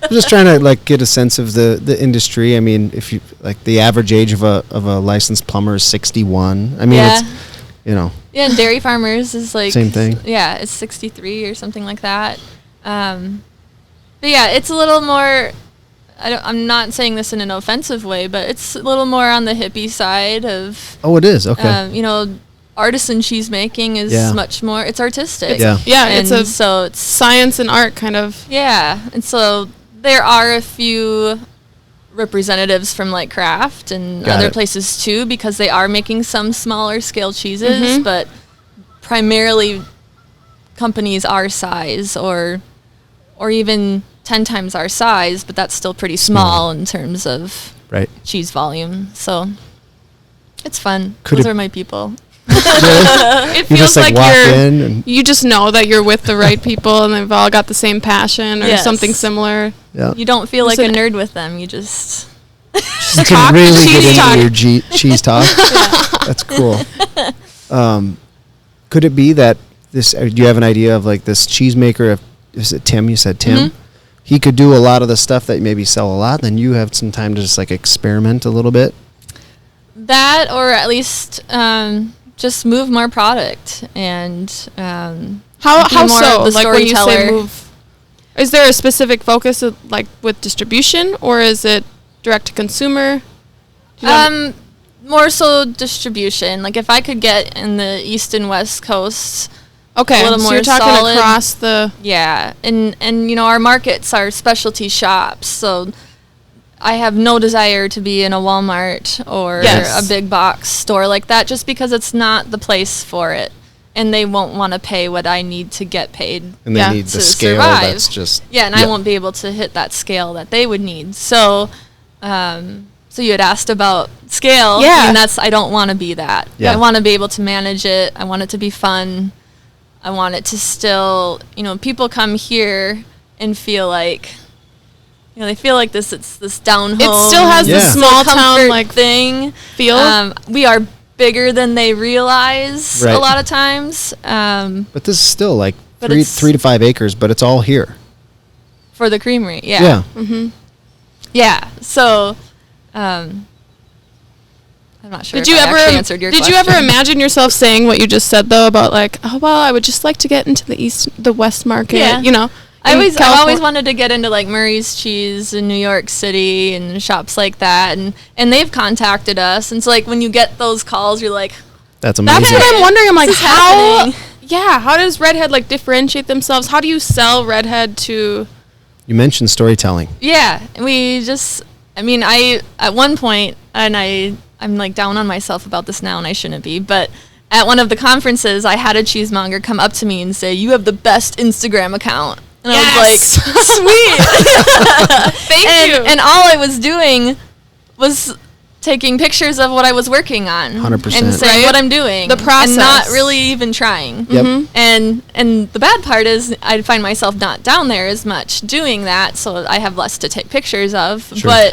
I'm just trying to get a sense of the industry. I mean, if you the average age of a licensed plumber is 61. I mean, Yeah. it's Yeah, and dairy farmers is like Same thing. Yeah, it's 63 or something like that. But yeah, it's a little more. I'm not saying this in an offensive way, but it's a little more on the hippie side of. Oh, it is okay. Artisan cheese making is Yeah. much more. It's artistic. Yeah. Yeah, and it's a so it's science and art kind of. yeah, and so there are a few representatives from like Kraft and Got other it. places too, because they are making some smaller scale cheeses, but primarily companies our size or or even 10 times our size, but that's still pretty small in terms of Right. cheese volume. So it's fun. Could Those it- are my people. It You feels just like walk you're. in and You just know that you're with the right people and they've all got the same passion or Yes. something similar. yeah. You don't feel Is like a it- nerd with them. You just You talk, can really cheese get into talk. your cheese talk. That's cool. Could it be that this? Do you have an idea of like this cheesemaker? Is it Tim? You said Tim. Mhm. He could do a lot of the stuff that maybe sell a lot. Then you have some time to just like experiment a little bit. that, or at least just move more product and How be how more so? of the Like when you say storyteller. move, is there a specific focus of, like with distribution, or is it direct to consumer? Do you know- more so distribution. Like if I could get in the East and West Coast, okay, a little so more you're talking solid. across the. yeah, and you know our markets are specialty shops, so I have no desire to be in a Walmart or Yes. a big box store like that, just because it's not the place for it, and they won't want to pay what I need to get paid. And they Yeah. need the To scale survive. that's just Yeah, and I won't be able to hit that scale that they would need. So, so you had asked about scale. Yeah. And I don't want to be that. Yeah. I want to be able to manage it. I want it to be fun. I want it to still, people come here and feel like, they feel like it's this down home. It still has Yeah. the small town comfort like thing. feel. We are bigger than they realize Right. a lot of times. But this is still like But 3 to 5 acres, but it's all here. For the creamery, Yeah. Yeah. So, I'm not sure. Did if you I ever actually answered your did question. you ever imagine yourself saying what you just said though about like, oh well, I would just like to get into the West market, Yeah. in I've Californ- always wanted to get into like Murray's Cheese in New York City and shops like that, and they've contacted us, and so like when you get those calls, you're like, That's That's amazing. what I'm wondering. I'm like, This is how? happening. Yeah, how does Redhead like differentiate themselves? How do you sell Redhead to? You mentioned storytelling. yeah, we just, I at one point, and I'm like down on myself about this now, and I shouldn't be, but at one of the conferences, I had a cheesemonger come up to me and say, "You have the best Instagram account." And I was like, "Sweet." Thank you. And all I was doing was taking pictures of what I was working on 100%. and saying Right? what I'm doing, The and not process. really even trying. Yep. And the bad part is I find myself not down there as much doing that, so I have less to take pictures of. Sure.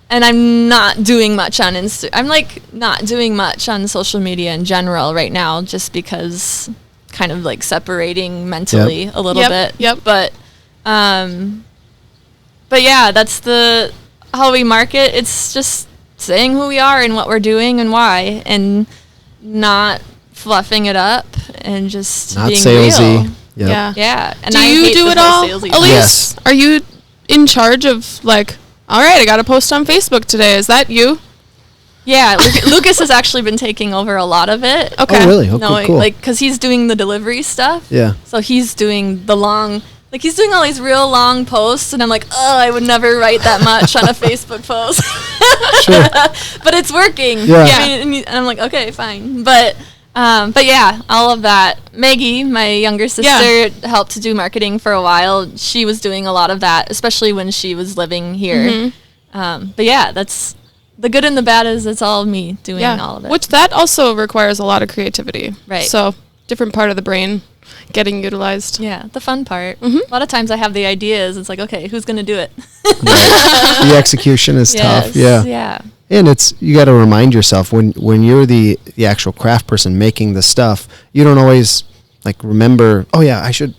And I'm not doing much on I'm like not doing much on social media in general right now, just because kind of like separating mentally a little Yep, bit. yep. But yeah, that's how we market. It's just saying who we are and what we're doing and why, and not fluffing it up and just Not being salesy. real. Yep. Yeah. Yeah. And Do I you hate do the it whole all? salesy Elise, Yes. are you in charge of like? All right, I got to post on Facebook today. Is that you? Yeah, Lucas has actually been taking over a lot of it. Okay. Oh, really? Oh, No, cool. like, because he's doing the delivery stuff. Yeah. So he's doing the long, like, he's doing all these real long posts, and I'm like, oh, I would never write that much on a Facebook post. Sure. But it's working. Yeah. And I'm like, okay, fine. But yeah, all of that. Maggie, my younger sister, helped to do marketing for a while. She was doing a lot of that, especially when she was living here. But yeah, that's the good and the bad is it's all me doing all of it. Which that also requires a lot of creativity. Right. So different part of the brain getting utilized. yeah, the fun part. A lot of times I have the ideas. It's like, okay, who's going to do it? Right. The execution is tough. Yeah. Yeah. And you got to remind yourself when you're the actual craft person making the stuff, you don't always like remember, oh yeah, I should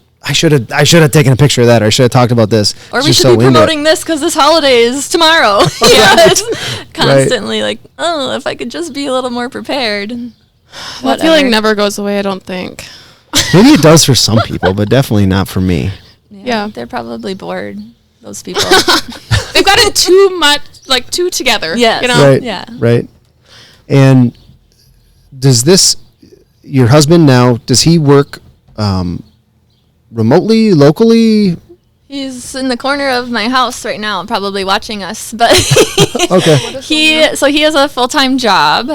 have taken a picture of that, or I should have talked about this. Or It's we just should so be into it. promoting this because this holiday is tomorrow. Yeah, it's constantly like, oh, if I could just be a little more prepared. That feeling never goes away, I don't think. Maybe it does for some people, but definitely not for me. Yeah. They're probably bored, those people. They've got it too much, like too together. Yes. You know? Right. Yeah. Right. And does your husband now, does he work remotely, locally? He's in the corner of my house right now, probably watching us. But Okay. he has a full-time job.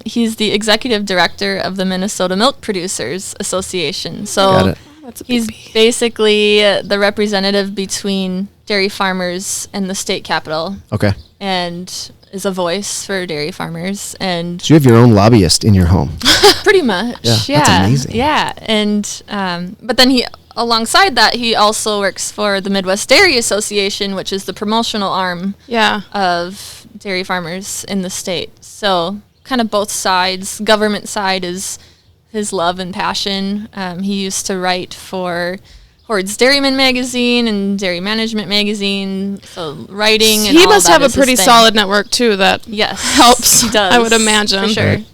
He's the executive director of the Minnesota Milk Producers Association. So Got it. That's a big He's B. basically the representative between dairy farmers and the state capitol, Okay. and is a voice for dairy farmers. And So you have your own lobbyist in your home. pretty much, Yeah, that's amazing. Yeah, and but then alongside that, he also works for the Midwest Dairy Association, which is the promotional arm Yeah. of dairy farmers in the state. So kind of both sides. Government side is his love and passion. He used to write for Horde's Dairyman magazine and Dairy Management magazine. So writing and He all must that have a is his pretty thing. solid network too that Yes, helps. He does. I would imagine. For sure. Right.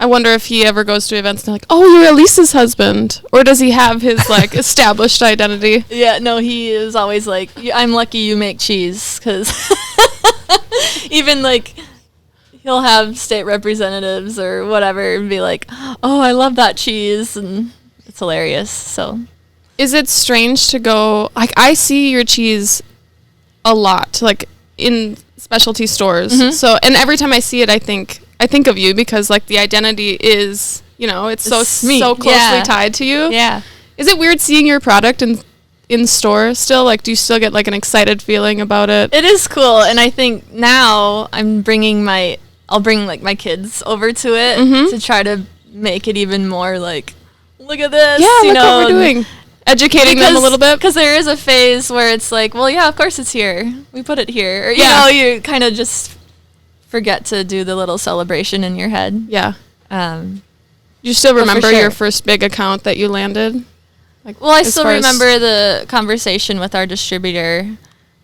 I wonder if he ever goes to events and they're like, "Oh, you're Elise's husband," or does he have his like established identity? Yeah, no, he is always like, I'm lucky you make cheese, because even like he'll have state representatives or whatever and be like, oh, I love that cheese, and it's hilarious. So Is it strange to go like I see your cheese a lot, like in specialty stores. Mhm. So and every time I see it, I think of you because like the identity is, it's It's me. so closely Yeah. tied to you. yeah. Is it weird seeing your product in store still? Like, do you still get like an excited feeling about it? It is cool, and I think now I'll bring like my kids over to it Mhm. to try to make it even more like, look at this. Yeah, you look know, what we're doing. Educating them a little bit. Because there is a phase where it's like, well, yeah, of course it's here. We put it here. Or, Yeah. you kind of just forget to do the little celebration in your head. Yeah. Um, You still for remember sure. your first big account that you landed? Like, well, I as still far as- remember the conversation with our distributor,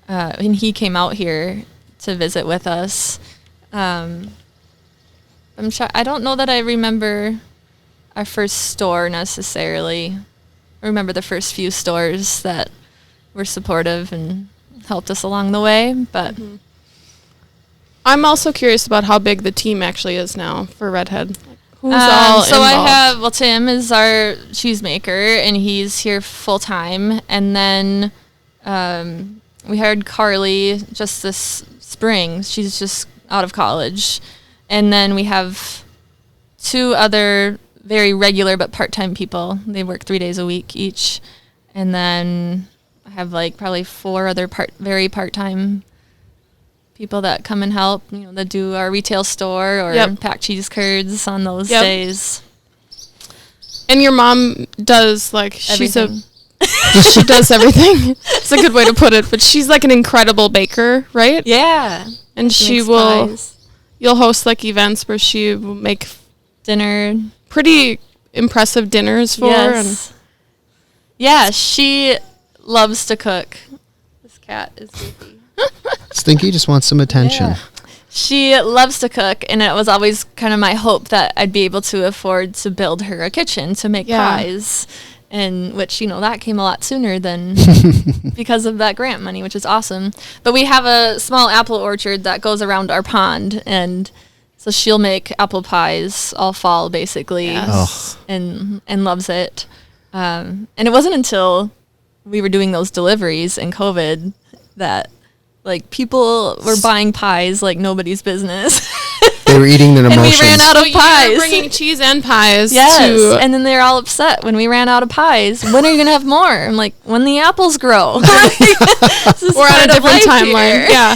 and he came out here to visit with us. I don't know that I remember our first store necessarily. I remember the first few stores that were supportive and helped us along the way, but I'm also curious about how big the team actually is now for Redhead. Like, who's all so involved? Tim is our cheesemaker, and he's here full time. And then we hired Carly just this spring. She's just out of college. And then we have two other very regular but part-time people. They work 3 days a week each. And then I have like probably four other very part-time people that come and help, that do our retail store or Yep. pack cheese curds on those Yep. days. And your mom does like Everything. she does everything. It's a good way to put it, but she's like an incredible baker, right? Yeah. And she Makes will. pies, You'll host like events where she will make dinner. pretty impressive dinners for. Yes. Yeah, she loves to cook. This cat is goofy. Stinky just wants some attention. Yeah. She loves to cook, and it was always kind of my hope that I'd be able to afford to build her a kitchen to make Yeah. pies, and which, that came a lot sooner than because of that grant money, which is awesome. But we have a small apple orchard that goes around our pond, and so she'll make apple pies all fall, basically, Yes. and loves it. And it wasn't until we were doing those deliveries in COVID that like people were buying pies like nobody's business. They were eating their And we emotions. ran out of So you were pies. bringing cheese and pies Yes, to. and then they're all upset when we ran out of pies. When are you gonna have more? I'm like, when the apples grow. This is We're on part a of different life timeline. here. Yeah,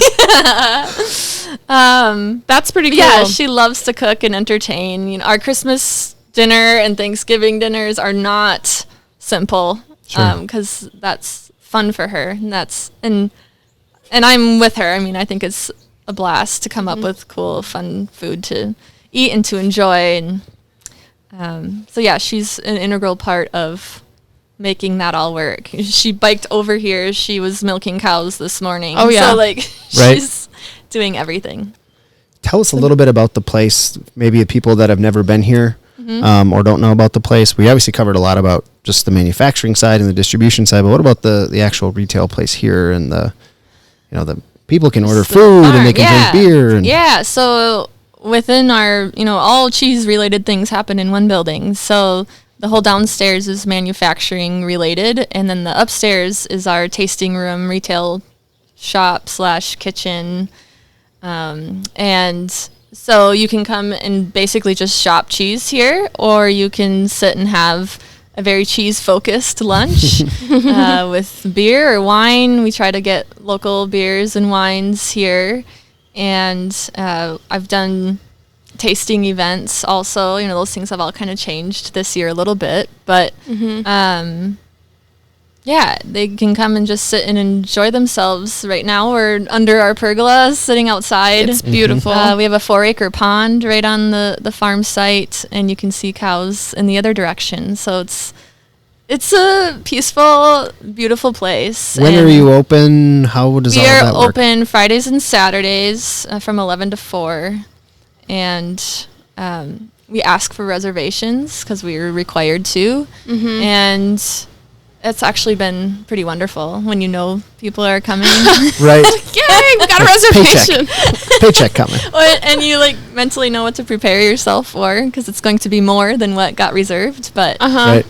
that's pretty cool. Yeah, she loves to cook and entertain. Our Christmas dinner and Thanksgiving dinners are not simple, Sure. because that's fun for her. And I'm with her. I mean, I think it's a blast to come up with cool, fun food to eat and to enjoy. And so yeah, she's an integral part of making that all work. She biked over here. She was milking cows this morning. Oh, yeah. So like Right. she's doing everything. Tell us a little bit about the place, maybe people that have never been here or don't know about the place. We obviously covered a lot about just the manufacturing side and the distribution side, but what about the actual retail place here and the people can order The food and they farm, can drink beer and yeah, so within our, all cheese related things happen in one building. So the whole downstairs is manufacturing related, and then the upstairs is our tasting room, retail shop / kitchen. And so you can come and basically just shop cheese here, or you can sit and have a very cheese-focused lunch with beer or wine. We try to get local beers and wines here. And I've done tasting events also. You know, those things have all kind of changed this year a little bit. But, yeah, they can come and just sit and enjoy themselves. Right now we're under our pergola sitting outside. It's beautiful. We have a 4-acre pond right on the farm site, and you can see cows in the other direction. So it's a peaceful, beautiful place. When are you open? How does all We are that work? open Fridays and Saturdays from 11 to 4. And we ask for reservations because we're required to. And it's actually been pretty wonderful when you know people are coming. Right. Yay, we got a reservation. Paycheck coming. And you like mentally know what to prepare yourself for because it's going to be more than what got reserved. But Right.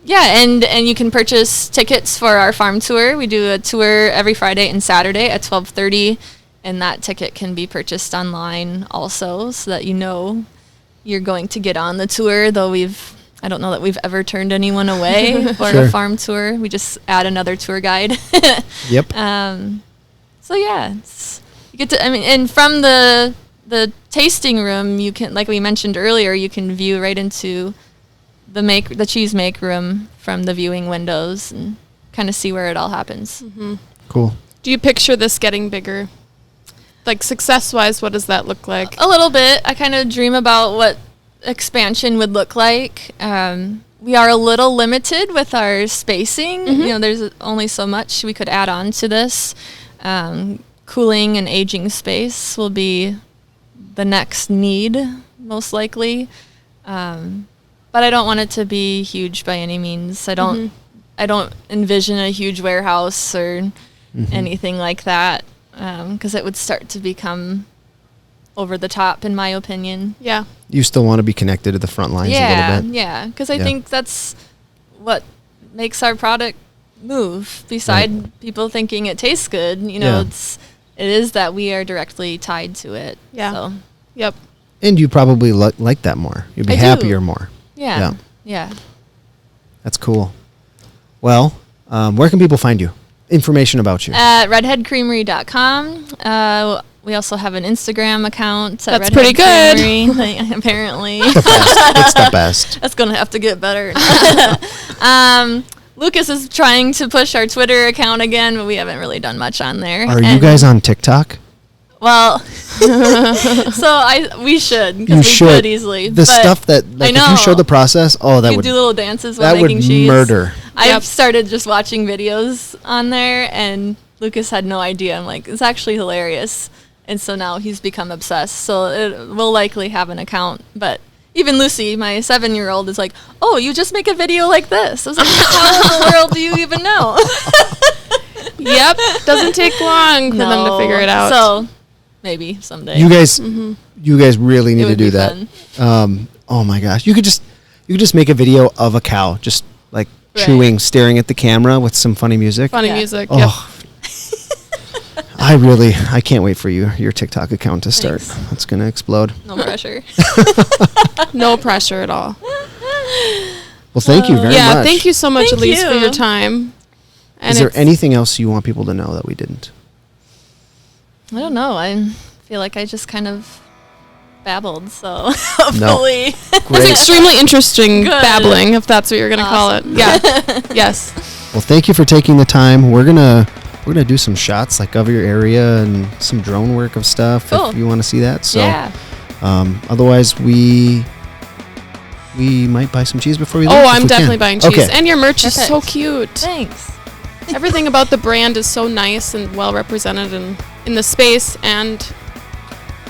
yeah, and you can purchase tickets for our farm tour. We do a tour every Friday and Saturday at 12:30, and that ticket can be purchased online also, so that you know you're going to get on the tour. Though I don't know that we've ever turned anyone away for Sure. a farm tour. We just add another tour guide. Yep. So yeah, you get to. I mean, and from the tasting room, you can, like we mentioned earlier, you can view right into the cheese make room from the viewing windows and kind of see where it all happens. Cool. Do you picture this getting bigger? Like success-wise, what does that look like? A little bit. I kind of dream about what expansion would look like. We are a little limited with our spacing. You know, there's only so much we could add on to this. Cooling and aging space will be the next need, most likely. But I don't want it to be huge by any means. I don't envision a huge warehouse or anything like that, because it would start to become over the top, in my opinion. Yeah. You still want to be connected to the front lines a little bit. Yeah, because I Yeah. think that's what makes our product move. Beside people thinking it tastes good, you know, Yeah. it is that we are directly tied to it. Yeah. So, Yep. And you probably like that more. You'd be I do. happier more. yeah. That's cool. Well, where can people find you? Information about you. At redheadcreamery.com. We also have an Instagram account. At That's pretty good. Creamery, apparently. The best. It's the best. That's going to have to get better. Lucas is trying to push our Twitter account again, but we haven't really done much on there. Are you And- guys on TikTok? Well, we should, You because we should. could easily. The but stuff that, like, if you show the process, that you would do little dances while that would making cheese. murder. I've started just watching videos on there, and Lucas had no idea. I'm like, it's actually hilarious. And so now he's become obsessed. So we'll likely have an account. But even Lucy, my 7-year-old, is like, oh, you just make a video like this. I was like, how in the world do you even know? Yep. Doesn't take long for them to figure it out. So maybe someday. You guys really need It to would do be that. fun. Oh my gosh. You could just make a video of a cow just like Right. chewing, staring at the camera with some funny music. Funny Yeah. music. Yep. Oh. I can't wait for your TikTok account to start. Thanks. It's going to explode. No pressure. No pressure at all. Well, thank you very Yeah, much. thank you so much, Thank Elise, for you. your time. And Is there it's- anything else you want people to know that we didn't? I don't know. I feel like I just kind of babbled. So hopefully. It's Great. extremely interesting Good. babbling, if that's what you're going to call it. Awesome. Yeah. Yes. Well, thank you for taking the time. We're gonna do some shots like of your area and some drone work of stuff Cool. if you want to see that. So, Yeah. Otherwise, we might buy some cheese before we leave. Oh, if I'm we definitely can. buying cheese. Okay. And your merch is so Perfect. cute. Thanks. Everything about the brand is so nice and well represented in the space and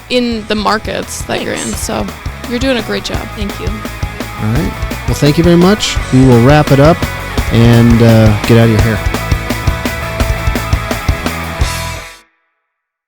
in the markets that you're in. Thanks. So you're doing a great job. Thank you. All right. Well, thank you very much. We will wrap it up and get out of your hair.